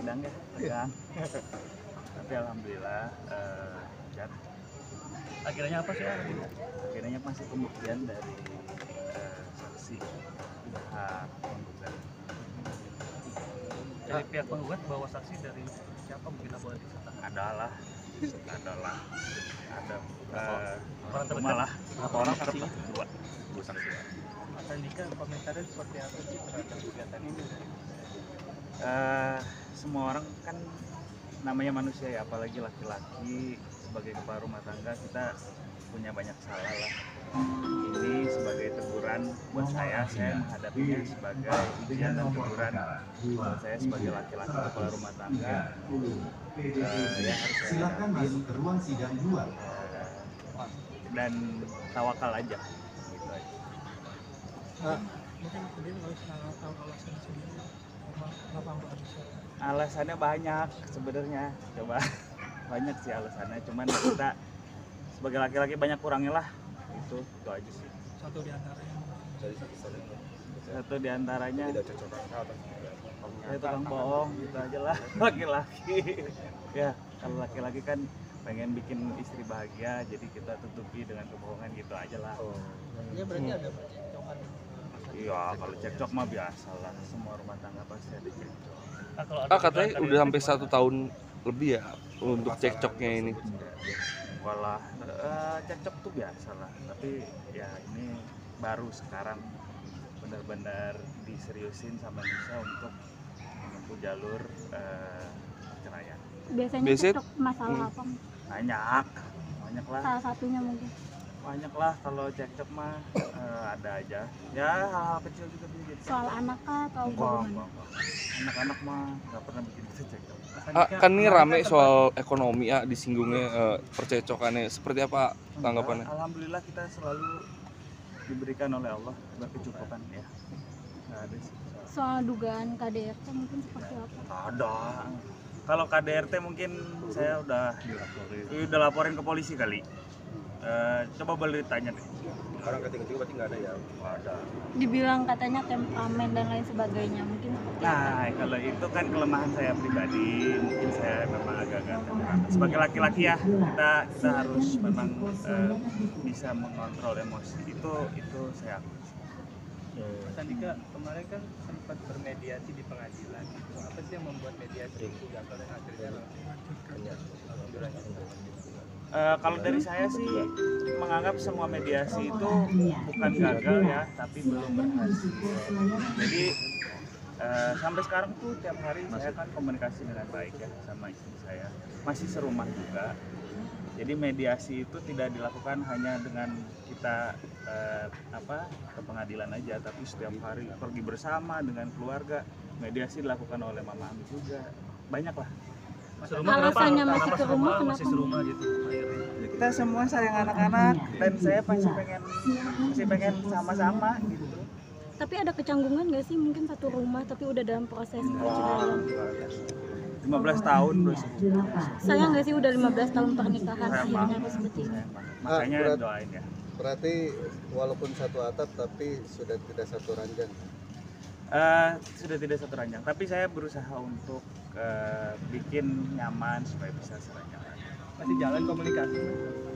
kadang ya tegang. Tapi alhamdulillah dan Akhirnya apa sih? akhirnya masih pembuktian dari saksi pihak penggugat. Dari pihak penggugat bawa saksi dari siapa, mungkin boleh diceritakan? Adalah ada Orang terdekat? malah Berapa orang saksinya? dua saksi. Mas Andika, komentarnya seperti apa sih terhadap kegiatan ini? Semua orang kan namanya manusia ya, apalagi laki-laki sebagai kepala rumah tangga kita punya banyak salah lah. Ini sebagai teguran buat saya menghadapinya sebagai ujian dan teguran buat saya sebagai laki-laki kepala rumah tangga. Ya harus Silakan masuk ke ruang sidang 2. Dan tawakal aja gitu aja. Mungkin sendiri kalau salah tahu alasannya sendiri kenapa nggak bisa? Alasannya banyak sebenarnya, coba banyak sih alasannya, cuman kita sebagai laki-laki banyak kurangnya lah, itu aja sih. Satu Satu diantaranya saya tukang bohong gitu aja lah. Laki-laki ya, kalau laki-laki kan pengen bikin istri bahagia, jadi kita tutupi dengan kebohongan gitu aja lah. Ya berarti ada percekcokan. Iya, kalau cekcok mah biasa lah, semua rumah tangga pasti ada cekcok. Katanya udah sampai 1 tahun lebih ya untuk cekcoknya ini. Walah, cekcok tuh biasa lah, tapi ya ini baru sekarang benar-benar diseriusin sama Nisa untuk menempuh jalur perceraian. Biasanya cekcok masalah apa? Banyak lah. Salah satunya mungkin. Banyak lah kalau cekcok mah ada aja. Ya hal-hal kecil juga gitu. Soal anak kah atau hubungan? Anak-anak mah nggak pernah bikin kita cekcok. Kan ini rame soal ekonomi ya, disinggungnya percecokannya. Seperti apa tanggapannya? Alhamdulillah kita selalu diberikan oleh Allah berkecukupan ya. Nggak ada sih. Soal dugaan KDRT mungkin seperti apa? Ada. Kalau KDRT mungkin saya udah laporin ke polisi kali. Coba boleh ditanya deh. Orang ketiga berarti nggak ada ya? Ada. Dibilang katanya temperamen dan lain sebagainya, mungkin seperti apa? Nah, kalau itu kan kelemahan saya pribadi, mungkin saya memang agak-agak temperamen. Sebagai laki-laki ya, kita harus memang bisa mengontrol emosi. Itu saya akui. Mas Andika, kemarin kan sempat bermediasi di pengadilan. Apa sih yang membuat mediasi itu gagal dan akhirnya Kalau dari saya sih menganggap semua mediasi itu bukan gagal ya, tapi belum berhasil. Jadi sampai sekarang tuh tiap hari saya kan komunikasi dengan baik ya sama istri saya. Masih serumah juga. Jadi mediasi itu tidak dilakukan hanya dengan kita ke pengadilan aja, tapi setiap hari pergi bersama dengan keluarga. Mediasi dilakukan oleh Mama Ami juga. Banyak lah. Alasannya masih ke rumah kenapa? masih serumah gitu? Kita semua sayang anak-anak dan saya masih pengen sama-sama gitu. Tapi ada kecanggungan nggak sih mungkin satu rumah tapi udah dalam proses perceraian? 15 tahun terus. Sayang nggak sih udah 15 tahun pernikahan Sayang akhirnya banget. harus seperti ini? Makanya doain ya. Berarti walaupun satu atap tapi sudah tidak satu ranjang. Sudah tidak satu ranjang, tapi saya berusaha untuk bikin nyaman supaya bisa seranjang. Masih jalan komunikasi?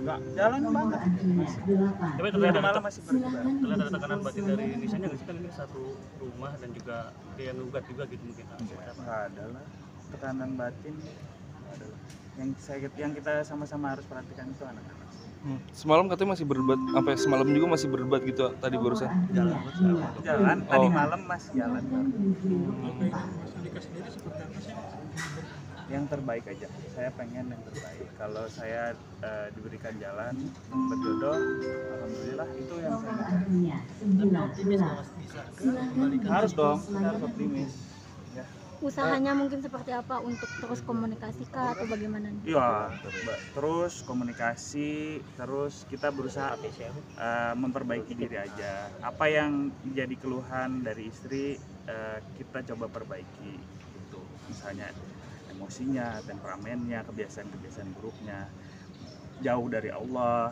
Enggak, jalan banget. Tapi Tadi malam masih bergerak. terlihat ada tekanan batin dari Nisanya nggak sih, kan ini satu rumah dan juga dia nugat juga gitu mungkin? Enggak ada lah tekanan batin. Nggak ada lah. Yang kita sama-sama harus perhatikan itu anak-anak. Semalam katanya masih berdebat, sampai semalam juga masih berdebat gitu tadi barusan. Jalan tadi malam masih jalan. Mas Andika sendiri seperti apa sih? Yang terbaik aja, saya pengen yang terbaik. Kalau saya diberikan jalan berjodoh, alhamdulillah itu yang saya mau. Optimis Mas bisa kembalikan. Harus dong, kita harus optimis ya. Usahanya mungkin seperti apa untuk terus komunikasi kah atau bagaimana? Iya, terus komunikasi, terus kita berusaha memperbaiki diri aja. Apa yang menjadi keluhan dari istri kita coba perbaiki gitu. Misalnya emosinya, temperamennya, kebiasaan-kebiasaan buruknya, jauh dari Allah,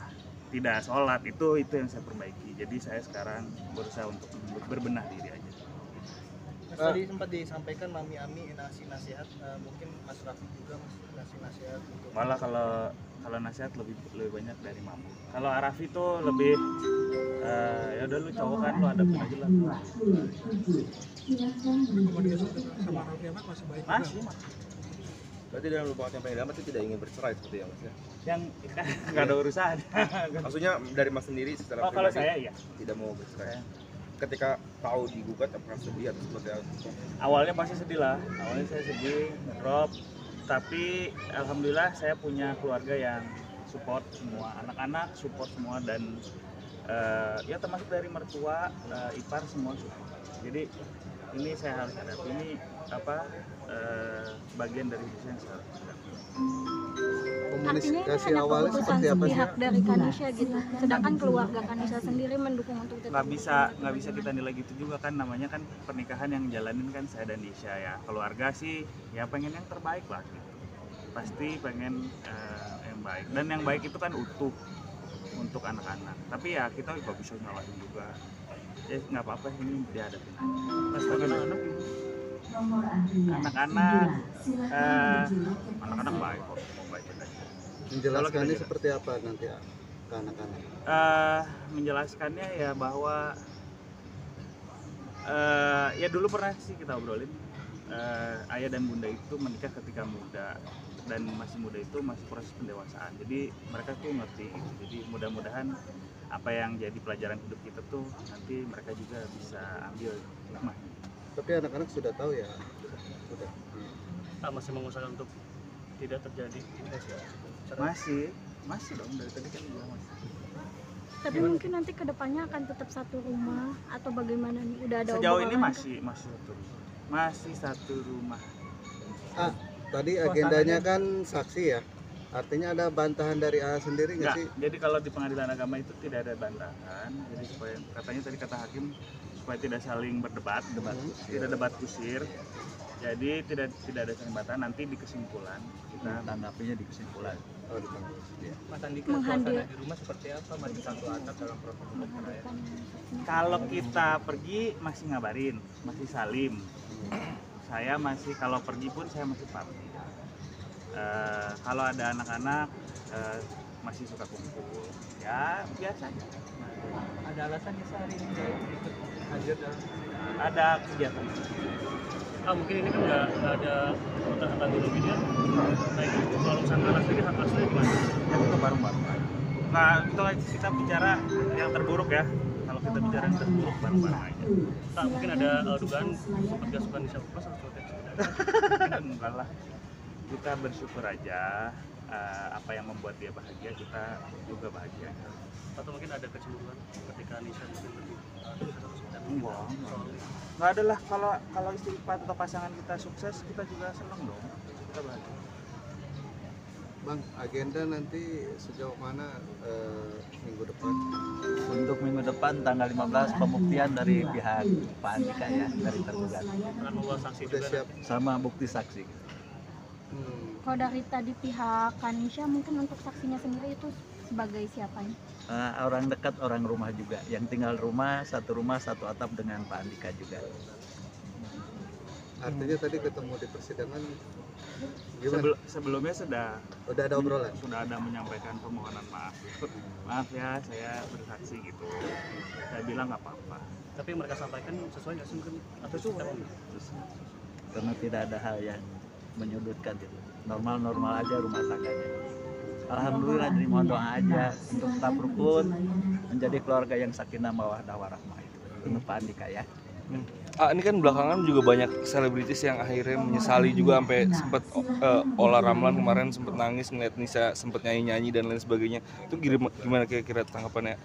tidak sholat, itu yang saya perbaiki. Jadi saya sekarang berusaha untuk berbenah diri aja. Tadi sempat disampaikan Mami Ami ngasih nasihat, mungkin Mas Raffi juga Mas ngasih nasihat untuk Malah kalau nasihat lebih banyak dari mama. Kalau Arafi tuh lebih ya udah lu cowok kan, lu hadapin aja lah. Komunikasi sama Raffi Ahmad masih baik juga. Masih. Berarti dalam hubungan yang paling dalam itu tidak ingin bercerai seperti ya Mas ya? Yang nggak ada urusan. Maksudnya dari Mas sendiri secara Oh, kalau pribadi saya ya. tidak mau bercerai. Ketika tahu digugat apakah sedih atau seperti apa? Awalnya pasti sedih lah. Awalnya saya sedih, ngedrop. Tapi alhamdulillah saya punya keluarga yang support semua, anak-anak support semua, dan ya termasuk dari mertua, ipar semua support. Jadi ini saya harus hadapi, ini bagian dari hidup saya yang saya harus hadapi. Artinya ini komunikasi hanya awalnya keputusan seperti apa sih? sepihak dari Kanisha gitu. Sedangkan keluarga Kanisha sendiri mendukung untuk tetap. Nggak bisa kita nilai gitu juga kan, namanya kan pernikahan yang jalanin kan saya dan Nisha ya. Keluarga sih ya pengen yang terbaik lah gitu. Pasti pengen yang baik, dan yang baik itu kan utuh untuk anak-anak. Tapi ya kita nggak bisa nyalahin juga. Ya nggak apa-apa, ini dihadapin aja. Pas anak-anak anak-anak baik kok, baik aja. menjelaskannya seperti apa nanti ke anak-anak? Menjelaskannya ya bahwa ya dulu pernah sih kita obrolin, ayah dan bunda itu menikah ketika muda, dan masih muda itu masih proses pendewasaan, jadi mereka tuh ngerti gitu. Jadi mudah-mudahan apa yang jadi pelajaran hidup kita tuh nanti mereka juga bisa ambil hikmahnya. Tapi anak-anak sudah tahu ya? Sudah. Masih mengusahakan untuk tidak terjadi Masih dong, dari tadi kan bilang masih. Tapi mungkin nanti kedepannya akan tetap satu rumah atau bagaimana nih? Udah ada Sejauh ini obrolan? masih satu rumah. Tadi agendanya kan saksi ya? Artinya ada bantahan dari A sendiri nggak Enggak, sih? jadi kalau di pengadilan agama itu tidak ada bantahan. Jadi supaya katanya tadi kata hakim supaya tidak saling berdebat, tidak debat kusir. Jadi tidak ada saling bantahan. Nanti di kesimpulan kita tanggapinya di kesimpulan. Oh, ditangkap. Mas Andika, Menghadir. suasana di rumah seperti apa? Masih satu atap dalam proses perceraian? Kalau kita pergi masih ngabarin, masih salim. Saya masih, kalau pergi pun saya masih pamit. Kalau ada anak-anak masih suka kumpul, ya biasa aja. Ada alasannya sehari ini ikut hadir dalam Ada kegiatan. mungkin ini kan nggak ada hak biologi dia. Nah itu kalau misalnya anak sendiri hak asli gimana? Ya kita bareng-bareng. Nah kita bicara yang terburuk ya. Kalau kita bicara yang terburuk bareng-bareng aja. Tak mungkin ada dugaan sempat gak suka Nisha Plus atau seperti itu? Enggak lah. Kita bersyukur aja, apa yang membuat dia bahagia, kita juga bahagia. Atau mungkin ada kecemburuan ketika Nisha mungkin lebih Enggak ada lah, kalau istri atau pasangan kita sukses, kita juga senang dong, kita bahagia. Bang, agenda nanti sejauh mana minggu depan? Untuk minggu depan tanggal 15 pembuktian dari pihak Pak Andika ya, dari tergugat, akan membawa saksi Udah juga siap? sama bukti saksi. Kalau dari tadi pihak Kanisha mungkin untuk saksinya sendiri itu sebagai siapanya? Orang dekat, orang rumah juga, yang tinggal rumah satu atap dengan Pak Andika juga. Artinya tadi ketemu di persidangan gimana? Sebelumnya sudah Udah ada obrolan? Sudah ada menyampaikan permohonan maaf. Maaf ya, saya bersaksi gitu. Saya bilang nggak apa-apa. tapi mereka sampaikan sesuai nggak sih mungkin atau Karena tidak ada hal yang menyudutkan gitu. Normal-normal aja rumah tangganya. Alhamdulillah, jadi mohon doa aja untuk tetap rukun, menjadi keluarga yang sakinah mawaddah warahmah itu untuk Pak Andika ya. Ini kan belakangan juga banyak selebritis yang akhirnya menyesali juga, sampai sempat Ola Ramlan kemarin sempat nangis ngeliat Nisa sempat nyanyi dan lain sebagainya. Itu gimana kira-kira tanggapannya?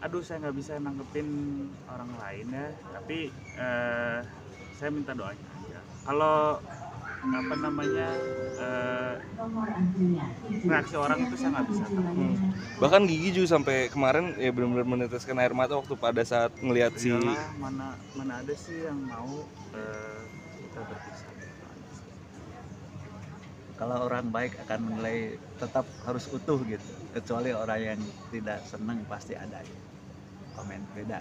Aduh, saya nggak bisa nanggepin orang lain ya, tapi saya minta doanya aja. Kalau reaksi orang itu saya nggak bisa tahu. Bahkan Gigi juga sampai kemarin ya benar-benar meneteskan air mata waktu pada saat ngelihat si Yalah, mana ada sih yang mau kita berpisah. Kalau orang baik akan menilai tetap harus utuh gitu, kecuali orang yang tidak senang pasti ada komen beda.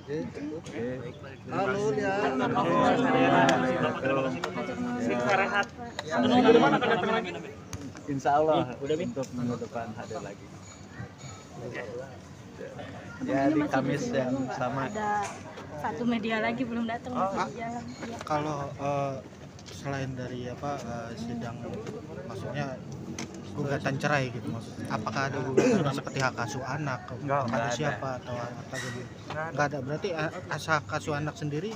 Oke, cukup. Halo dia. Insya Allah untuk minggu depan hadir lagi. Ya di Kamis yang sama. Ada satu media lagi belum datang masih jalan. Ya. Kalau selain dari sidang, maksudnya gugatan cerai gitu maksudnya, apakah ada gugatan seperti hak asuh anak kepada siapa atau apa gitu? Nggak ada. Berarti hak asuh anak sendiri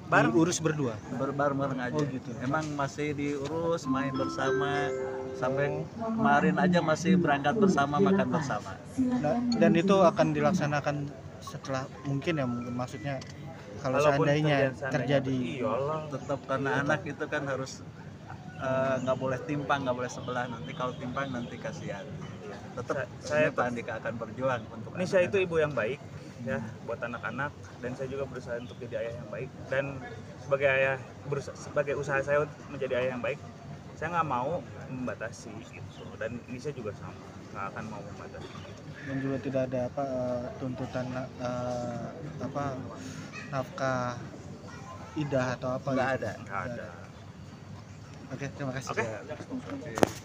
diurus berdua. Bareng-bareng aja. Oh, gitu. Emang masih diurus, main bersama, sampai kemarin aja masih berangkat bersama, makan bersama. Dan itu akan dilaksanakan setelah mungkin maksudnya kalau Kalaupun seandainya seandainya terjadi iyalah. Tetap karena anak itu kan harus nggak boleh timpang, nggak boleh sebelah. Nanti kalau timpang nanti kasihan. Tetap Saya Pak Andika akan berjuang untuk Nisha anak-anak. itu ibu yang baik ya buat anak-anak, dan saya juga berusaha untuk jadi ayah yang baik, dan sebagai ayah sebagai usaha saya untuk menjadi ayah yang baik, saya nggak mau membatasi gitu, dan Nisha juga sama, nggak akan mau membatasi. dan juga tidak ada tuntutan nafkah idah atau apa Nggak gitu. ada. Nggak ada. Oke, terima kasih. Oke.